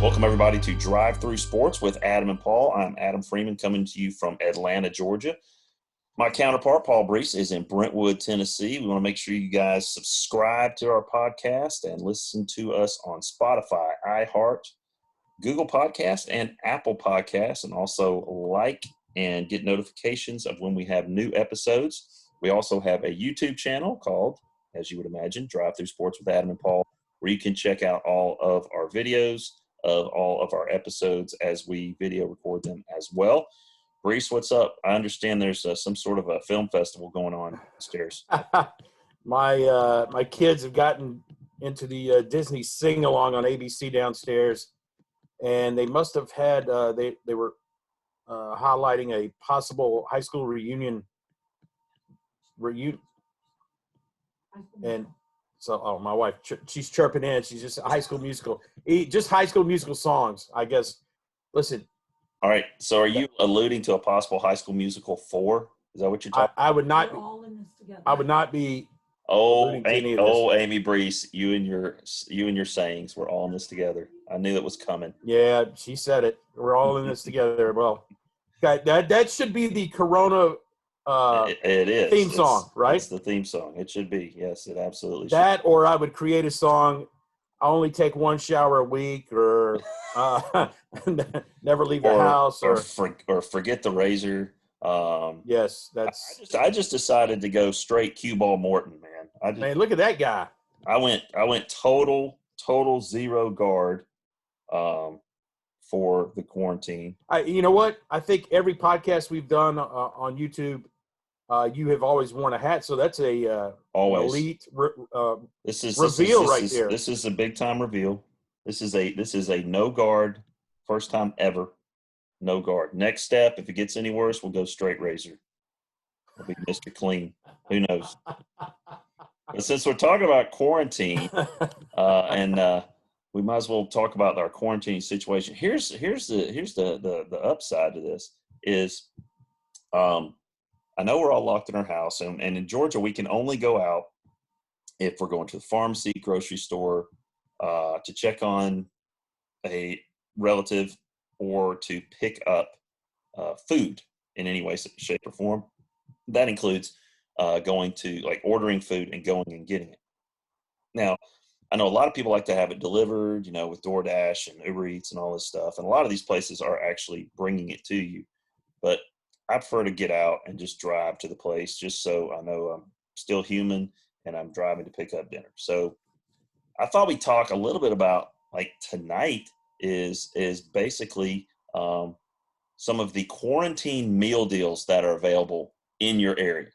Welcome, everybody, to Drive Through Sports with Adam and Paul. I'm Adam Freeman, coming to you from Atlanta, Georgia. My counterpart, Paul Brees, is in Brentwood, Tennessee. We want to make sure you guys subscribe to our podcast and listen to us on Spotify, iHeart, Google Podcasts, and Apple Podcasts, and also like and get notifications of when we have new episodes. We also have a YouTube channel called, as you would imagine, Drive Through Sports with Adam and Paul, where you can check out all of our videos of all of our episodes as we video record them as well. Brees, what's up? I understand there's some sort of a film festival going on upstairs. My kids have gotten into the Disney sing-along on ABC downstairs, and they must have had they were highlighting a possible high school reunion. And so, my wife, she's chirping in. She's just High School Musical, just High School Musical songs, I guess. Listen. All right. So, are you alluding to a possible High School Musical 4? Is that what you're talking? I would not. We're all in this together. I would not be. Amy Brees, you and your sayings. We're all in this together. I knew it was coming. Yeah, she said it. We're all in this together. Well, that should be the Corona. It is theme song, right? It's the theme song. It should be. Yes, it absolutely should. That, or I would create a song. I only take one shower a week, or never leave the house, or forget the razor. Yes, that's. I just decided to go straight cue ball Morton, man. Man, look at that guy. I went total zero guard, for the quarantine. You know what? I think every podcast we've done on YouTube, you have always worn a hat, so that's a always elite reveal right there. This is a big time reveal. This is a no guard, first time ever, no guard. Next step, if it gets any worse, we'll go straight razor. I'll be Mr. Clean. Who knows? But since we're talking about quarantine, and we might as well talk about our quarantine situation. Here's the upside to this is, I know we're all locked in our house, and in Georgia we can only go out if we're going to the pharmacy, grocery store, to check on a relative or to pick up food in any way, shape, or form. That includes going to, like, ordering food and going and getting it. Now, I know a lot of people like to have it delivered, with DoorDash and Uber Eats and all this stuff. And a lot of these places are actually bringing it to you. But I prefer to get out and just drive to the place, just so I know I'm still human and I'm driving to pick up dinner. So I thought we'd talk a little bit about, like, tonight is basically some of the quarantine meal deals that are available in your area.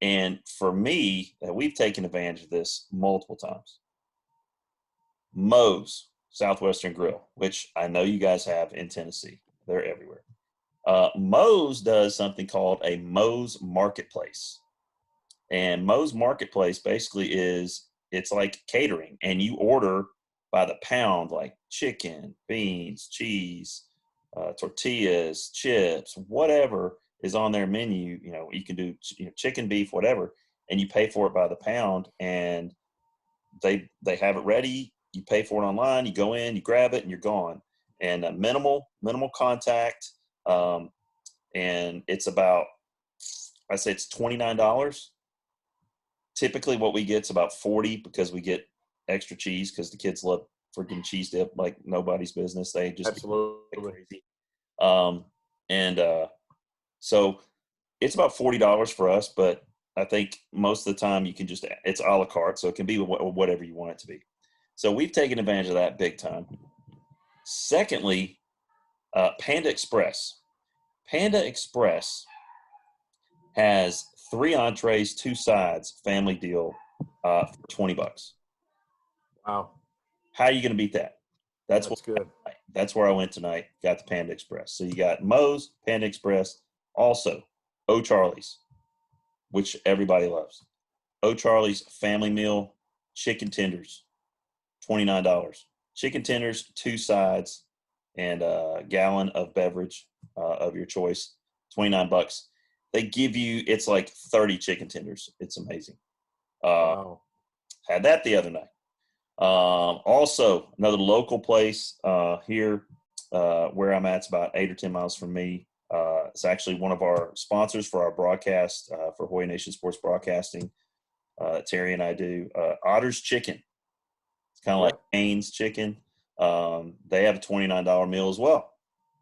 And for me, we've taken advantage of this multiple times. Moe's Southwestern Grill, which I know you guys have in Tennessee. They're everywhere. Moe's does something called a Moe's Marketplace. And Moe's Marketplace basically it's like catering, and you order by the pound, like chicken, beans, cheese, tortillas, chips, whatever is on their menu. You can do chicken, beef, whatever, and you pay for it by the pound, and they have it ready. You pay for it online, you go in, you grab it, and you're gone. And minimal contact. And it's about, I say it's $29. Typically what we get is about $40 because we get extra cheese because the kids love freaking cheese dip like nobody's business. They just absolutely crazy. So it's about $40 for us, but I think most of the time it's a la carte, so it can be whatever you want it to be. So we've taken advantage of that big time. Secondly, Panda Express. Panda Express has 3 entrees, 2 sides, family deal for $20. Wow. How are you going to beat that? That's good. That's where I went tonight, got the Panda Express. So you got Moe's, Panda Express, also O'Charlie's, which everybody loves. O'Charlie's family meal, chicken tenders, $29. Chicken tenders, 2 sides, and a gallon of beverage of your choice, $29. They give you, it's like 30 chicken tenders. It's amazing. Wow. Had that the other night. Also, another local place here where I'm at, it's about 8 or 10 miles from me. It's actually one of our sponsors for our broadcast for Hoya Nation Sports Broadcasting. Terry and I do Otter's Chicken. It's kind of like Yeah. Cane's Chicken. They have a $29 meal as well,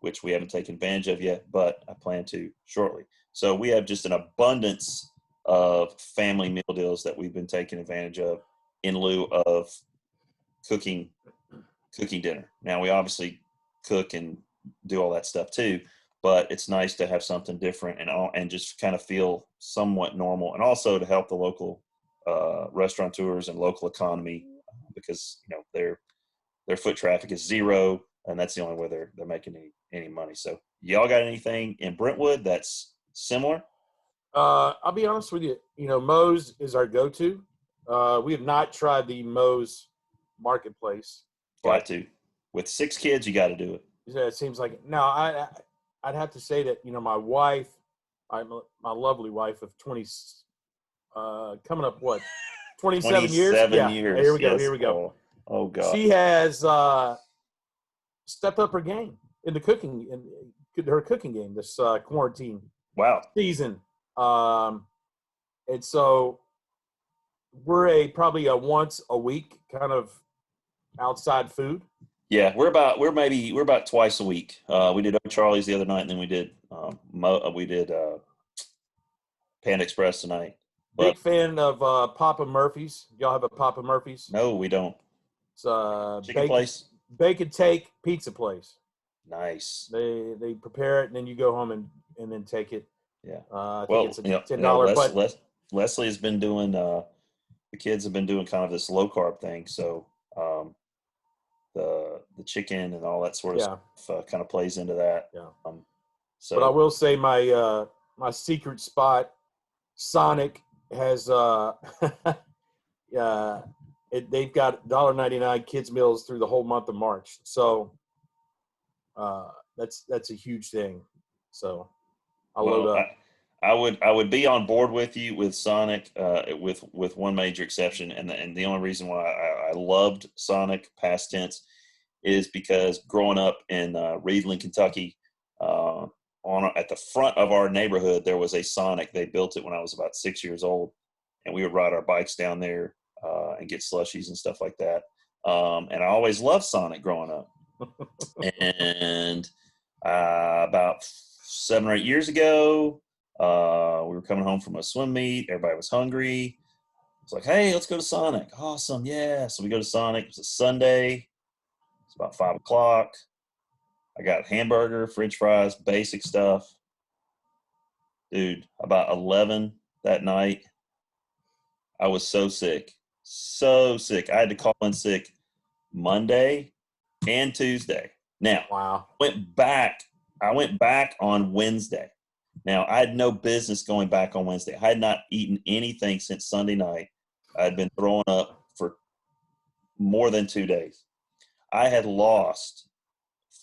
which we haven't taken advantage of yet, but I plan to shortly. So we have just an abundance of family meal deals that we've been taking advantage of in lieu of cooking dinner. Now we obviously cook and do all that stuff too, but it's nice to have something different and just kind of feel somewhat normal, and also to help the local restaurateurs and local economy because their foot traffic is zero, and that's the only way they're making any money. So y'all got anything in Brentwood that's similar? I'll be honest with you. Moe's is our go-to. We have not tried the Moe's Marketplace, Got but to. With 6 kids, you got to do it. it seems like it. Now I'd have to say that my wife, my lovely wife of 20, coming up 27 years. 27 Yeah, years. here we go. Yes. Here we go. Oh God. She has stepped up her game in her cooking game this quarantine Wow. season. And so we're probably a once a week kind of outside food. Yeah, we're about twice a week. We did Charlie's the other night, and then we did Panda Express tonight. But Big fan of Papa Murphy's. Y'all have a Papa Murphy's? no, we don't. It's a Chicken place. bacon take pizza place. Nice. They prepare it and then you go home and then take it. Yeah. I think it's a $10. Leslie has been doing. The kids have been doing kind of this low carb thing, so the chicken and all that sort of stuff kind of plays into that. Yeah. So, but I will say my secret spot, Sonic, has they've got $1.99 kids meals through the whole month of March. So that's a huge thing. So I'll load up. I would be on board with you with Sonic with one major exception, and the only reason why I loved Sonic past tense is because growing up in Reedland, Kentucky, at the front of our neighborhood there was a Sonic. They built it when I was about 6 years old, and we would ride our bikes down there and get slushies and stuff like that. And I always loved Sonic growing up. And about 7 or 8 years ago, we were coming home from a swim meet. Everybody was hungry. It's like, hey, let's go to Sonic. Awesome, yeah. So we go to Sonic. It was a Sunday. It's about 5 o'clock. I got hamburger, French fries, basic stuff. Dude, about 11 that night, I was so sick. So sick. I had to call in sick Monday and Tuesday. Now, wow. I went back on Wednesday. Now, I had no business going back on Wednesday. I had not eaten anything since Sunday night. I had been throwing up for more than 2 days. I had lost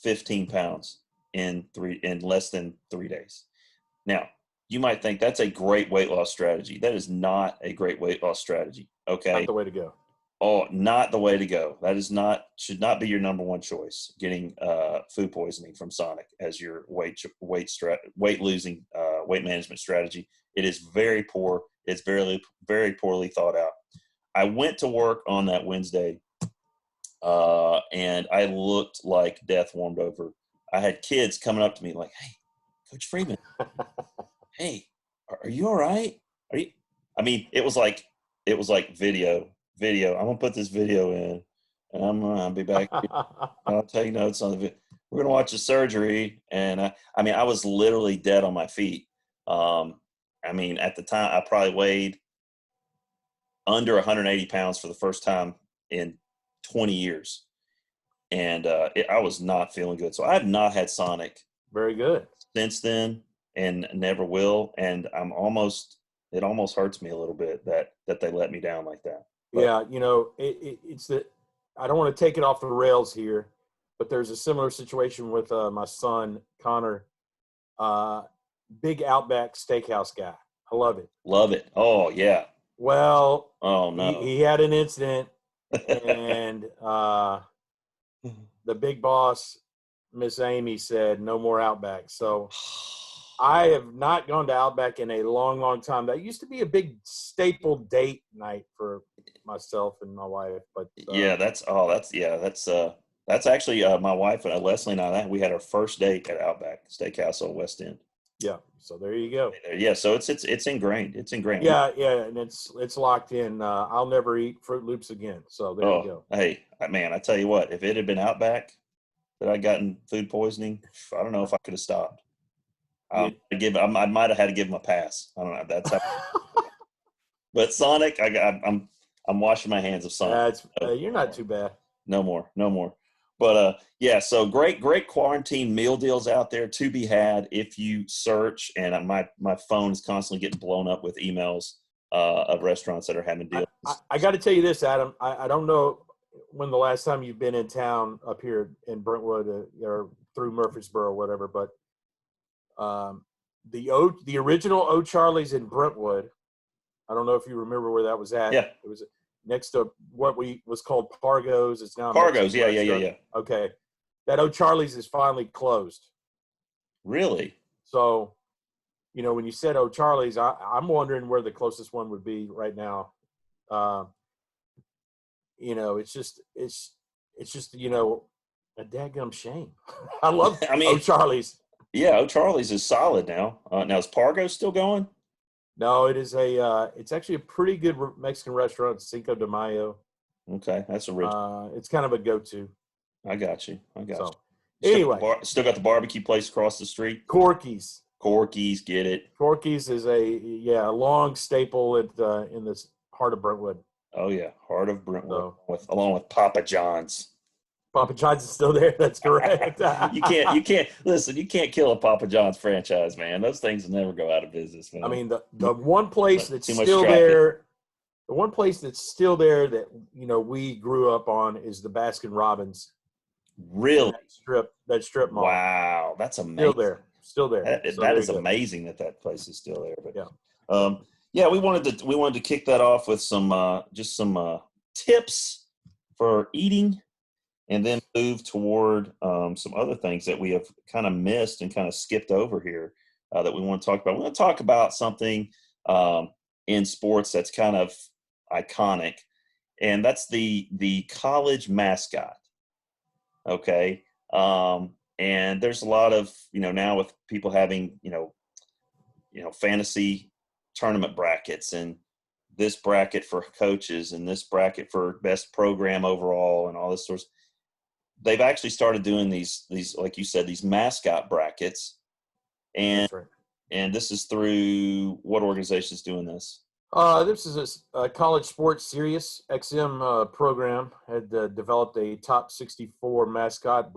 15 pounds in less than 3 days. Now, you might think that's a great weight loss strategy. That is not a great weight loss strategy. Okay. Not the way to go. Oh, not the way to go. That should not be your number one choice. Getting food poisoning from Sonic as your weight losing weight management strategy. It is very poor. It's very very poorly thought out. I went to work on that Wednesday, and I looked like death warmed over. I had kids coming up to me like, "Hey, Coach Freeman, hey, are you all right? Are you?" I mean, it was like video. I'm gonna put this video in, and I'll be back. I'll take notes on the video. We're gonna watch the surgery, and I was literally dead on my feet. I mean, at the time, I probably weighed under 180 pounds for the first time in 20 years, and I was not feeling good. So I have not had Sonic very good since then, and never will. And it almost hurts me a little bit that they let me down like that. But, yeah, it's that I don't want to take it off the rails here, but there's a similar situation with my son Connor, big Outback Steakhouse guy. I love it. Love it. Oh yeah. Well, oh no, he had an incident and the big boss, Miss Amy, said no more Outback. So I have not gone to Outback in a long, long time. That used to be a big staple date night for myself and my wife. But Yeah, that's actually my wife and Leslie and I. We had our first date at Outback Steakhouse on West End. yeah, so there you go. Yeah, so it's ingrained. It's ingrained. Yeah, yeah, and it's locked in. I'll never eat Fruit Loops again. So there you Oh, go. hey, man, I tell you what, if it had been Outback that I'd gotten food poisoning, I don't know if I could have stopped. You, I might have had to give him a pass. I don't know. That's how. But Sonic, I'm washing my hands of Sonic. it's you're not too bad. No more, no more. But yeah, so great quarantine meal deals out there to be had if you search. And my phone is constantly getting blown up with emails of restaurants that are having deals. I got to tell you this, Adam. I don't know when the last time you've been in town up here in Brentwood or through Murfreesboro or whatever, but the original O'Charlie's in Brentwood. I don't know if you remember where that was at. Yeah, It was next to what was called Pargo's. It's now a Cargos. Mexican Yeah. restaurant. Okay, that O'Charlie's is finally closed. Really? So, when you said O'Charlie's, I'm wondering where the closest one would be right now. Uh, it's just a dadgum shame. I love I mean, O'Charlie's. yeah, O'Charlie's is solid now. Now is Pargo still going? No, it's actually a pretty good Mexican restaurant, Cinco de Mayo. Okay, that's original. It's kind of a go-to. I got you. So, You. anyway, Still got the barbecue place across the street. Corky's. Corky's, get it? Corky's is a long staple in the heart of Brentwood. Oh yeah, heart of Brentwood, So, along with Papa John's. Papa John's is still there. That's correct. You can't listen. You can't kill a Papa John's franchise, man. Those things will never go out of business, man. I mean, the one place that's Too much still traffic. there, the one place that's still there that we grew up on is the Baskin Robbins. Really? That strip mall. Wow, that's amazing. Still there. That is amazing that place is still there. But yeah, yeah, we wanted to kick that off with some just some tips for eating, and then move toward some other things that we have kind of missed and kind of skipped over here that we want to talk about. We want to talk about something in sports that's kind of iconic, and that's the college mascot. Okay. And there's a lot of, now with people having, fantasy tournament brackets, and this bracket for coaches and this bracket for best program overall and all this sorts. They've actually started doing these, like you said, these mascot brackets. And, that's right. And this is through what organization is doing this? This is a college sports Sirius XM program had developed a top 64 mascot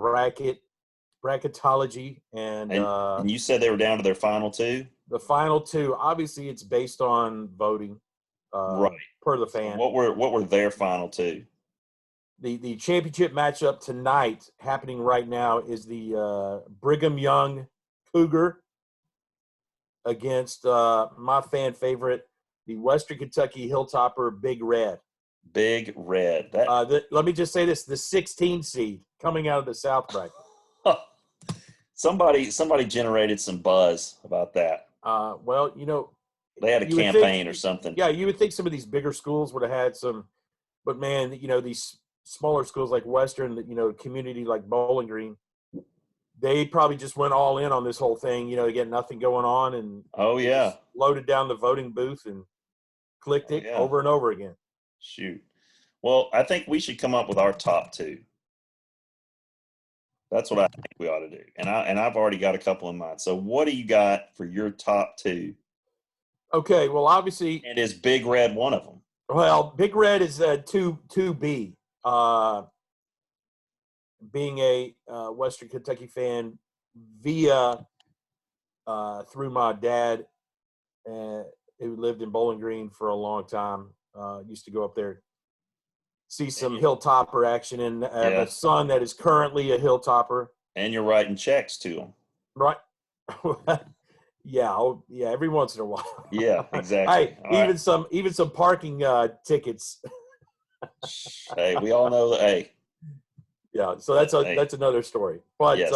bracketology, and you said they were down to their final two. The final two, obviously, it's based on voting, right, per the fan. So what were their final two? The championship matchup tonight, happening right now, is the Brigham Young Cougar against my fan favorite, the Western Kentucky Hilltopper Big Red. Big Red. Let me just say this: the 16 seed coming out of the South bracket. Somebody generated some buzz about that. Well, they had a campaign or something. Yeah, you would think some of these bigger schools would have had some, but man, these smaller schools like Western, community like Bowling Green, they probably just went all in on this whole thing, to get nothing going on, and loaded down the voting booth and clicked it over and over again. Shoot. Well, I think we should come up with our top two. That's what I think we ought to do. And I've already got a couple in mind. So what do you got for your top two? Okay, well, obviously. And is Big Red one of them? Well, Big Red is 2B. Being a Western Kentucky fan via through my dad, who lived in Bowling Green for a long time, used to go up there, see some Hilltopper action, and have a son that is currently a Hilltopper. And you're writing checks to him, right? Yeah, every once in a while. Yeah, exactly. Even some parking tickets. Hey, we all know that. Hey, Yeah, so that's a hey, that's another story. But yes,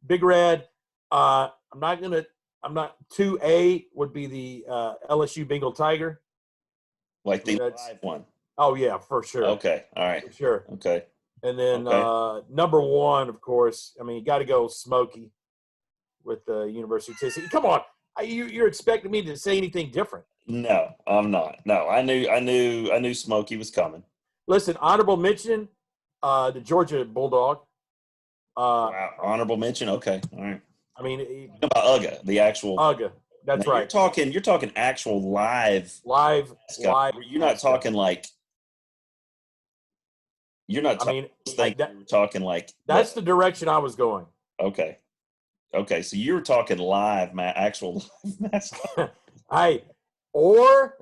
Big Red, I'm not 2A would be the LSU Bengal Tiger. like I mean the that's live one. oh yeah, for sure. Okay, all right, For sure. okay, And then okay. number one, of course, I mean you gotta go Smokey with the University of Tennessee. Come on. You're expecting me to say anything different. No, I'm not. No, I knew Smokey was coming. Listen, honorable mention, the Georgia Bulldog. Uh, Wow, honorable mention. Okay, all right. I mean, About Uga, the actual. UGA. Now That's right. you're talking actual live mascot. Live You're not mascot. talking like you're not I talking. mean, I was thinking you were talking like that's the direction I was going. okay, okay. So you were talking live, actual live mascot. I or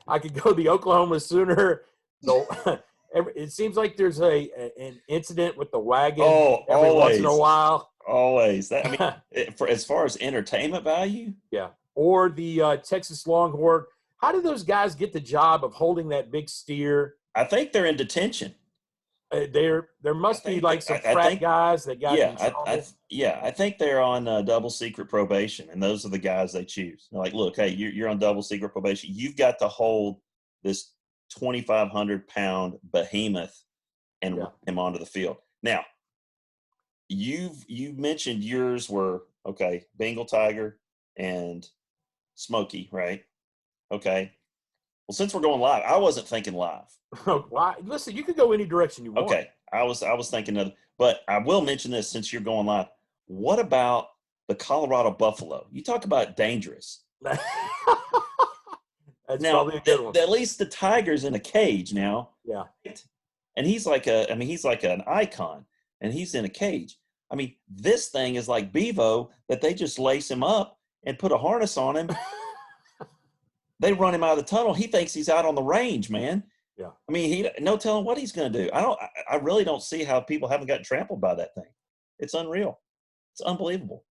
I could go the Oklahoma Sooner. The it seems like there's an incident with the wagon Oh, every once in a always, while. always. That I mean, for as far as entertainment value, Yeah. Or the Texas Longhorn. How do those guys get the job of holding that big steer? I think they're in detention. There I must be think like that, some I frat think guys that got in trouble. yeah, I think they're on double secret probation, and those are the guys they choose. They're like, look, hey, you're on double secret probation. You've got to hold this 2,500-pound behemoth and Yeah. run him onto the field. Now, you've mentioned yours were okay, Bengal Tiger and Smokey, right? Okay. Well, since we're going live, I wasn't thinking live. Why? Listen, you can go any direction you want. Okay, I was thinking of, but I will mention this since you're going live. What about the Colorado Buffalo? You talk about dangerous. That's Now, probably a good one. at least the Tiger's in a cage now, Yeah. and he's like a, I mean, he's like an icon, and he's in a cage. I mean, this thing is like Bevo that they just lace him up and put a harness on him. They run him out of the tunnel. He thinks he's out on the range, man. Yeah. I mean, he no telling what he's going to do. I really don't see how people haven't gotten trampled by that thing. It's unreal. It's unbelievable.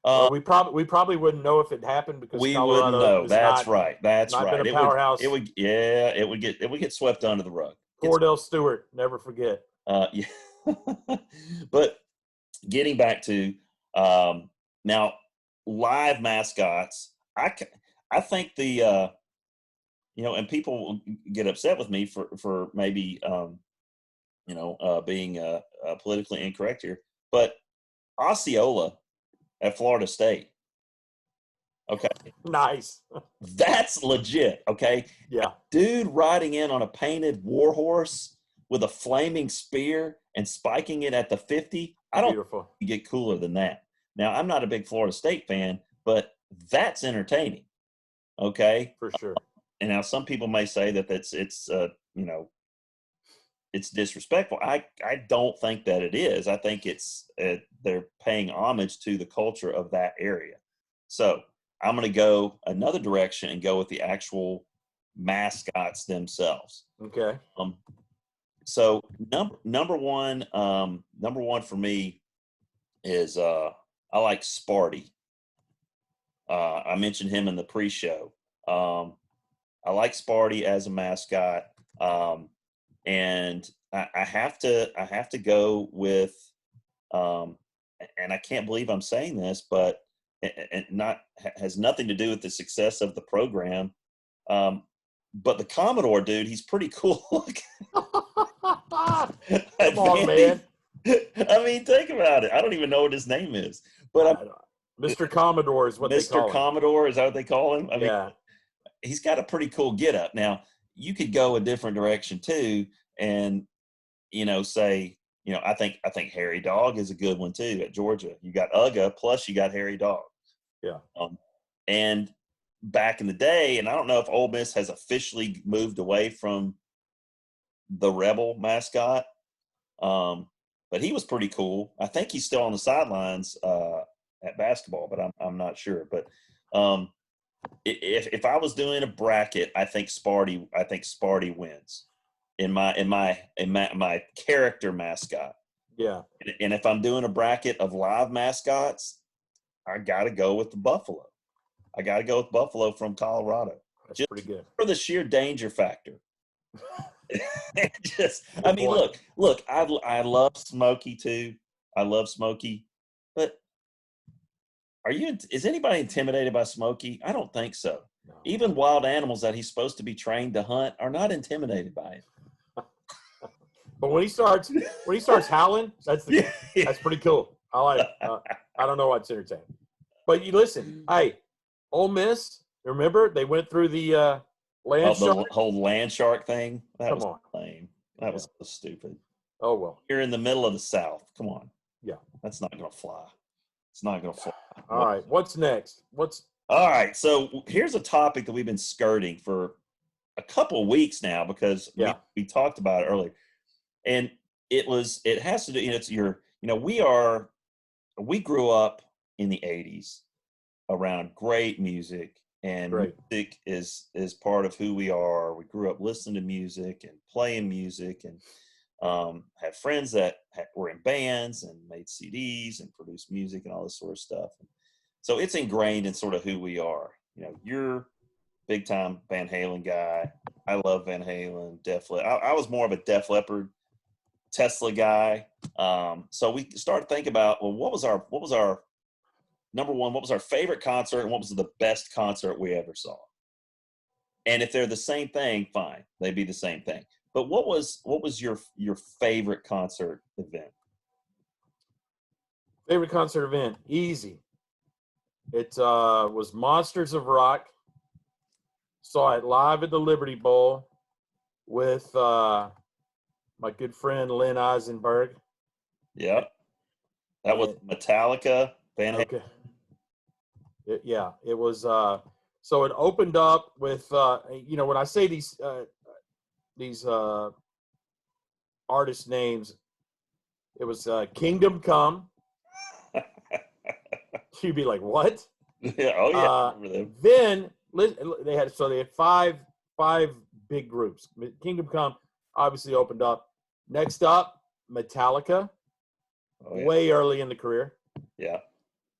Well, we probably wouldn't know if it happened because We wouldn't Colorado know. has That's right. That's not been right. a powerhouse. It would, yeah, it would get swept under the rug. Cordell Stewart, never forget. Yeah. But getting back to now, live mascots. I think the you know, and people will get upset with me for maybe being politically incorrect here, but Osceola at Florida State. Okay, Nice. that's legit. Okay, Yeah. dude riding in on a painted war horse with a flaming spear and spiking it at the 50. I don't Beautiful. get cooler than that. Now, I'm not a big Florida State fan, but that's entertaining. Okay, For sure. and now some people may say that it's you know, it's disrespectful. I don't think that it is. I think it's they're paying homage to the culture of that area. So I'm going to go another direction and go with the actual mascots themselves. Okay. So number one for me is I like Sparty. I mentioned him in the pre-show. I like Sparty as a mascot. And I have to go with and I can't believe I'm saying this, but and not has nothing to do with the success of the program. But the Commodore dude, he's pretty cool looking. Come on, man. I mean, think about it. I don't even know what his name is, but Mr. Commodore is what they Mr. call him. Commodore, is that what they call him? I mean, Yeah. he's got a pretty cool get up. Now, you could go a different direction too, and say, I think Harry Dog is a good one too at Georgia. You got Uga, plus you got Harry Dog. Yeah. And back in the day, and I don't know if Ole Miss has officially moved away from the Rebel mascot, but he was pretty cool. I think he's still on the sidelines at basketball, but I'm not sure. But if I was doing a bracket, I think Sparty wins in my character mascot. Yeah. And if I'm doing a bracket of live mascots, I got to go with the Buffalo. I got to go with Buffalo from Colorado. That's Just pretty good. for the sheer danger factor. I Good mean, point. look, I love Smokey too. I love Smokey, but is anybody intimidated by Smokey? I don't think so. No. Even wild animals that he's supposed to be trained to hunt are not intimidated by him. But when he starts howling, that's pretty cool. I like. I don't know what's entertaining, but you listen. Hey, Ole Miss. Remember they went through the land The shark. whole land shark thing. That Come was on. lame. That was so stupid. Oh well. You're in the middle of the South. Come on. Yeah. That's not going to fly. It's not going to fly. All right. What's next? All right. So here's a topic that we've been skirting for a couple of weeks now because we talked about it earlier, and it has to do. We grew up in the '80s around great music, and music is part of who we are. We grew up listening to music and playing music, and had friends that were in bands and made CDs and produced music and all this sort of stuff. So it's ingrained in sort of who we are. You're big time Van Halen guy. I love Van Halen, Def Leppard. I was more of a Def Leppard, Tesla guy. So we started thinking about, well, what was our number one? What was our favorite concert, and what was the best concert we ever saw? And if they're the same thing, fine, they'd be the same thing. But what was your favorite concert event? Favorite concert event? Easy. It was Monsters of Rock. Saw it live at the Liberty Bowl with my good friend Lynn Eisenberg. Yep. That was Metallica, Van Halen. Okay. It was. So it opened up with, when I say these artist names, it was Kingdom Come. You'd be like, what? Yeah. Oh yeah. I remember them. Then they had five big groups. Kingdom Come obviously opened up. Next up, Metallica. Oh, yeah. Way early in the career. Yeah.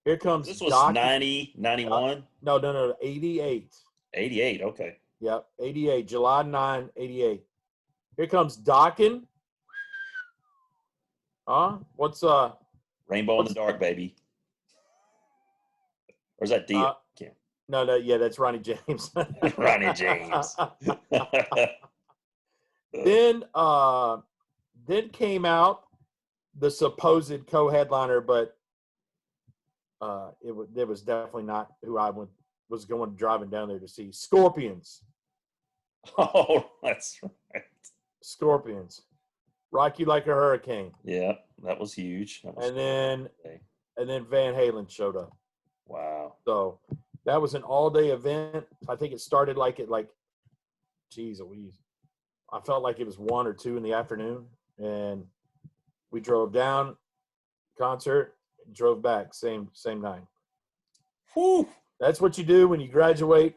Here comes this was 90, 91? No, 88. 88, okay. Yep, 88, July 9, 88. Here comes Dokken. What's Rainbow in the Dark, baby. Or is that Dio? No, that's Ronnie James. Ronnie James. Then came out the supposed co-headliner, but it was definitely not who I was going driving down there to see. Scorpions. Oh, that's right. Scorpions. Rock You Like a Hurricane. Yeah, that was huge. And then Van Halen showed up. Wow. So that was an all-day event. I think it started geez Louise. I felt like it was 1 or 2 in the afternoon, and we drove down, concert, and drove back same night. Whew. That's what you do when you graduate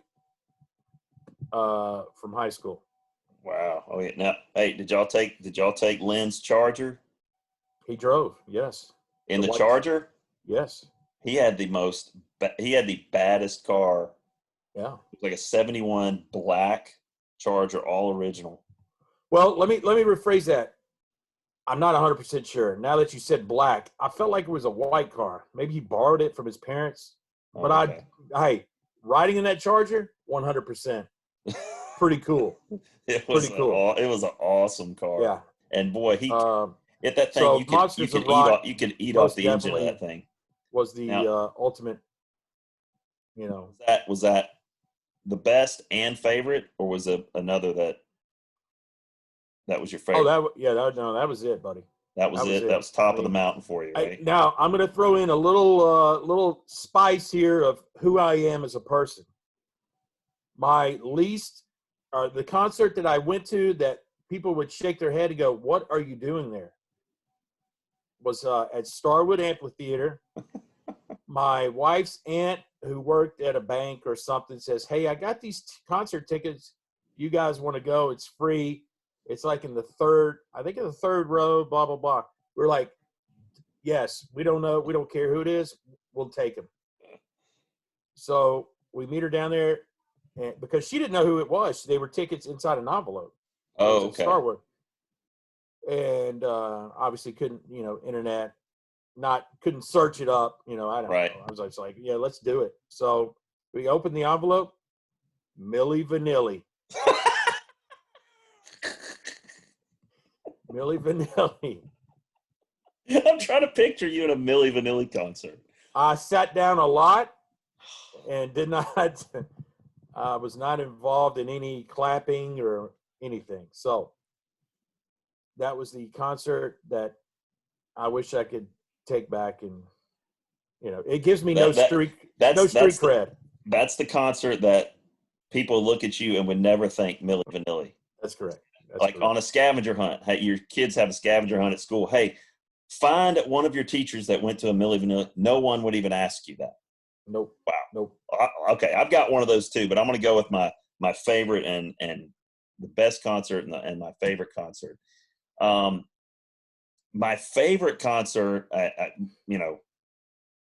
from high school. Wow. Oh yeah. Now, hey, did y'all take Lynn's Charger? He drove. Yes. In the Charger? Yes. He had the baddest car. Yeah. It was like a 71 black Charger, all original. Well, let me rephrase that. I'm not 100% sure. Now that you said black, I felt like it was a white car. Maybe he borrowed it from his parents. But okay. Riding in that Charger, 100%. Pretty cool. It was an awesome car. Yeah. And boy, at that thing you could eat off the engine of that thing. Was the ultimate, Was that the best and favorite, or was it another that was your favorite? Oh, that was it, buddy. That was it. That was top of the mountain for you, right? Now I'm going to throw in a little spice here of who I am as a person. My least, the concert that I went to that people would shake their head and go, "What are you doing there?" was at Starwood Amphitheater. My wife's aunt, who worked at a bank or something, says, "Hey, I got these concert tickets. You guys want to go? It's free. It's like in the third row, blah, blah, blah." We're like, "Yes, we don't know. We don't care who it is. We'll take them." So we meet her down there, and because she didn't know who it was. They were tickets inside an envelope. It was Oh, at okay. Starwood, and obviously couldn't, internet, not couldn't search it up. I don't Right. know. I was just like, yeah, let's do it. So we opened the envelope, Milli Vanilli, Milli Vanilli. I'm trying to picture you at a Milli Vanilli concert. I sat down a lot and did not. Was not involved in any clapping or anything. So that was the concert that I wish I could take back, and it gives me no That that street that's no street that's the cred. that's the concert that people look at you and would never think Milli Vanilli. That's correct. That's Like on correct. a scavenger hunt. Hey, your kids have a scavenger hunt at school. Hey, find one of your teachers that went to a Milli Vanilli. No one would even ask you that. Nope. Wow. Nope. Okay, I've got one of those too, but I'm going to go with my favorite and the best concert and my favorite concert. Um, my favorite concert,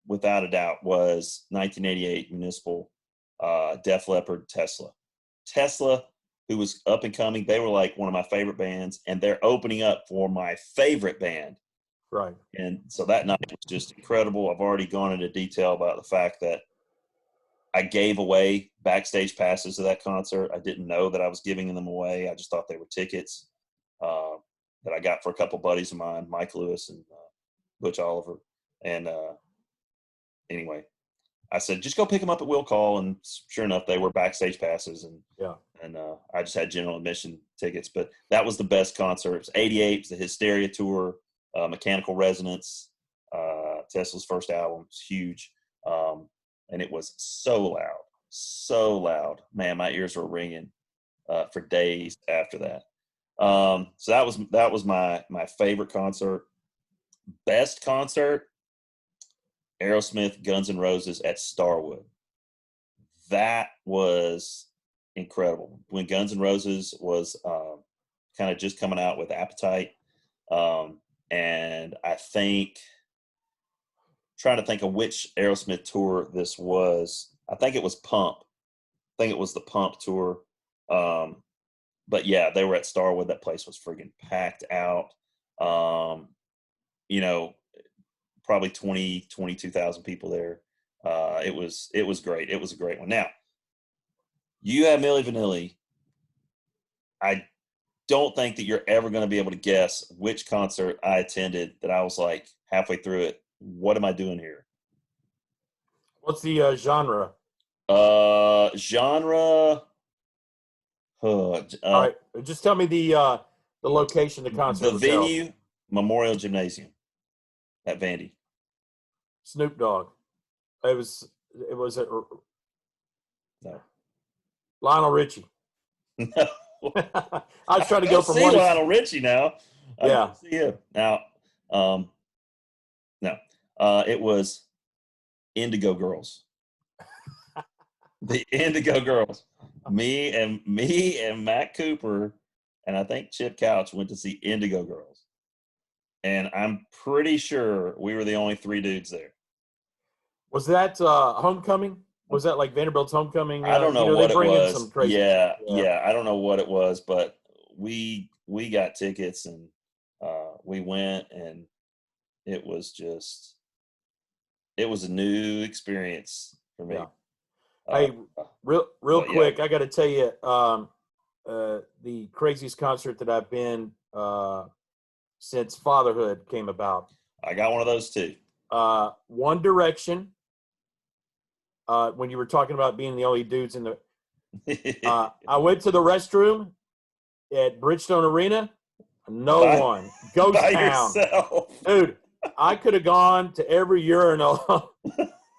without a doubt, was 1988 Municipal, Def Leppard, Tesla. Tesla, who was up and coming, they were like one of my favorite bands, and they're opening up for my favorite band. Right. And so that night was just incredible. I've already gone into detail about the fact that I gave away backstage passes to that concert. I didn't know that I was giving them away. I just thought they were tickets uh, that I got for a couple buddies of mine, Mike Lewis and Butch Oliver. And anyway, I said, just go pick them up at Will Call. And sure enough, they were backstage passes. Yeah. And I just had general admission tickets. But that was the best concert. It was 88, the Hysteria Tour, Mechanical Resonance, Tesla's first album. It's huge. And it was so loud. Man, my ears were ringing for days after that. So that was my favorite concert. Best concert, Aerosmith, Guns N' Roses at Starwood. That was incredible. When Guns N' Roses was kind of just coming out with Appetite, and I think trying to think of which Aerosmith tour this was. I think it was Pump. I think it was the Pump tour. But yeah, they were at Starwood. That place was friggin' packed out. Um, you know, probably 22,000 people there. It was great. It was a great one. Now, you have Milli Vanilli. I don't think that you're ever going to be able to guess which concert I attended that I was like halfway through it. What am I doing here? What's the genre? Genre. All right. Just tell me the location the The concert was held. venue, Memorial Gymnasium at Vandy. Snoop Dogg. It was. It was at No. Lionel Richie. No. I was trying to Go go from see one. Lionel Richie now. I Yeah. go see him now. No, it was Indigo Girls. The Indigo Girls. Me and Matt Cooper, and I think Chip Couch went to see Indigo Girls, and I'm pretty sure we were the only three dudes there. Was that Homecoming? Was that like Vanderbilt's Homecoming? I don't know They what it bring in some was. crazy. Yeah, Yeah. yeah, I don't know what it was, but we got tickets and we went, and it was just it was a new experience for me. Yeah. Uh, Hey, real but yeah, quick, I got to tell you, the craziest concert that I've been since fatherhood came about. I got one of those too. One Direction. When you were talking about being the only dudes in the, I went to the restroom at Bridgestone Arena. No by, one. Ghost by town, yourself. dude. I could have gone to every urinal.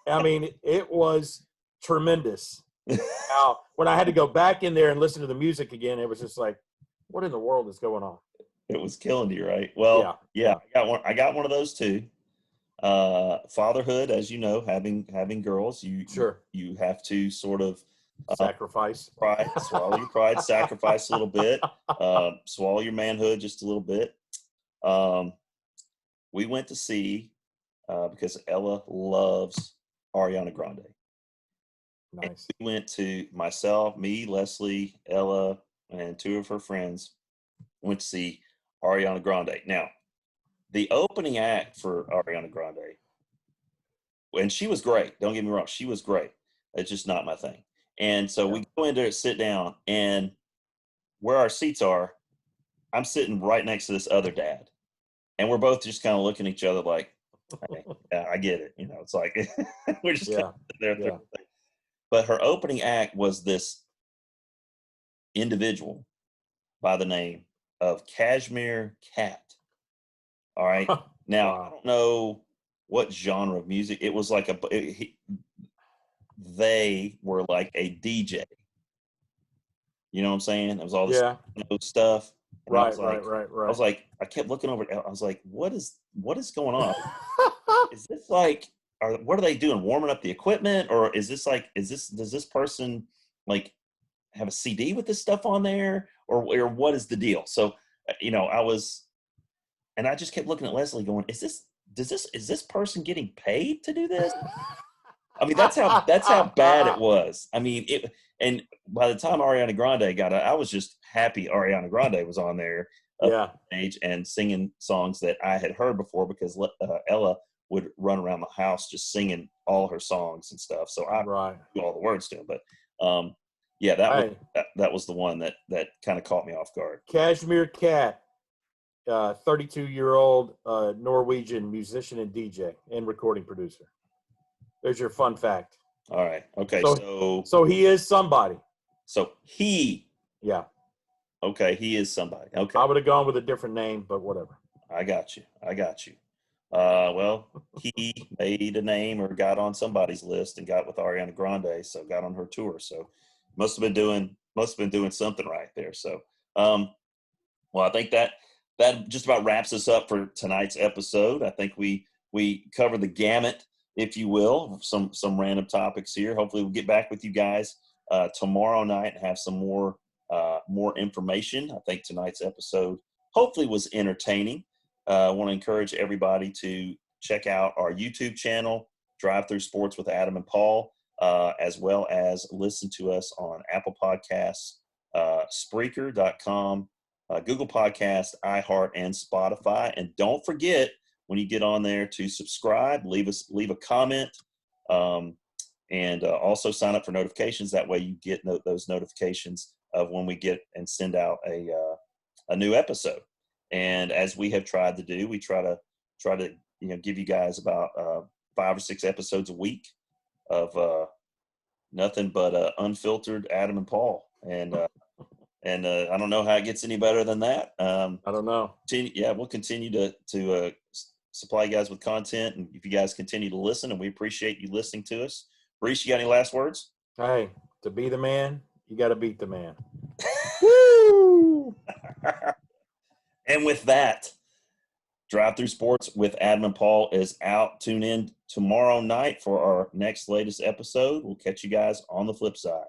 I mean, it was tremendous. Now, when I had to go back in there and listen to the music again, it was just like, what in the world is going on? It was killing you, right? Yeah, Well, yeah, yeah, I got one of those too. Fatherhood, as you know, having girls, sure. you have to sort of Sacrifice. pride, swallow your pride, sacrifice a little bit, swallow your manhood just a little bit. We went to see because Ella loves Ariana Grande. And Nice. we went to myself, me, Leslie, Ella, and two of her friends. went to see Ariana Grande. Now, the opening act for Ariana Grande, and she was great. Don't get me wrong, she was great. It's just not my thing. And so we go in there, sit down, and where our seats are, I'm sitting right next to this other dad, and we're both just kind of looking at each other like, hey, yeah, I get it. It's like we're just kind of sitting there. But her opening act was this individual by the name of Cashmere Cat. All right. Now, I don't know what genre of music. It was like they were like a DJ. You know what I'm saying? It was all this stuff. And Right. I was like, I kept looking over. I was like, what is going on? Is this like, what are they doing? Warming up the equipment? Or is this like, does this person like have a CD with this stuff on there? Or what is the deal? So, and I just kept looking at Leslie going, is this person getting paid to do this? I mean, that's how bad it was. I mean, and by the time Ariana Grande got it, I was just happy Ariana Grande was on there up stage and singing songs that I had heard before, because Ella would run around the house just singing all her songs and stuff. So I knew all the words to them. But that was the one that kind of caught me off guard. Cashmere Cat, 32-year-old Norwegian musician and DJ and recording producer. There's your fun fact. All right. Okay. So he is somebody. So he. Yeah. Okay. He is somebody. Okay. I would have gone with a different name, but whatever. I got you. Well, he made a name or got on somebody's list and got with Ariana Grande, so got on her tour. So must have been doing something right there. So, well, I think that just about wraps us up for tonight's episode. I think we covered the gamut, if you will, some random topics here. Hopefully we'll get back with you guys tomorrow night and have some more information. I think tonight's episode hopefully was entertaining. I want to encourage everybody to check out our YouTube channel, Drive Through Sports with Adam and Paul, as well as listen to us on Apple Podcasts, Spreaker.com, Google Podcasts, iHeart, and Spotify. And don't forget, when you get on there, to subscribe, leave a comment, and also sign up for notifications. That way you get those notifications of when we get and send out a new episode. And as we have tried to do, we try to give you guys about 5 or 6 episodes a week of nothing but unfiltered Adam and Paul. And I don't know how it gets any better than that. I don't know. We'll continue to supply you guys with content, and if you guys continue to listen, and we appreciate you listening to us. Reese, you got any last words? Hey, to be the man, you got to beat the man. Woo! And with that, Drive Through Sports with Adam and Paul is out. Tune in tomorrow night for our latest episode. We'll catch you guys on the flip side.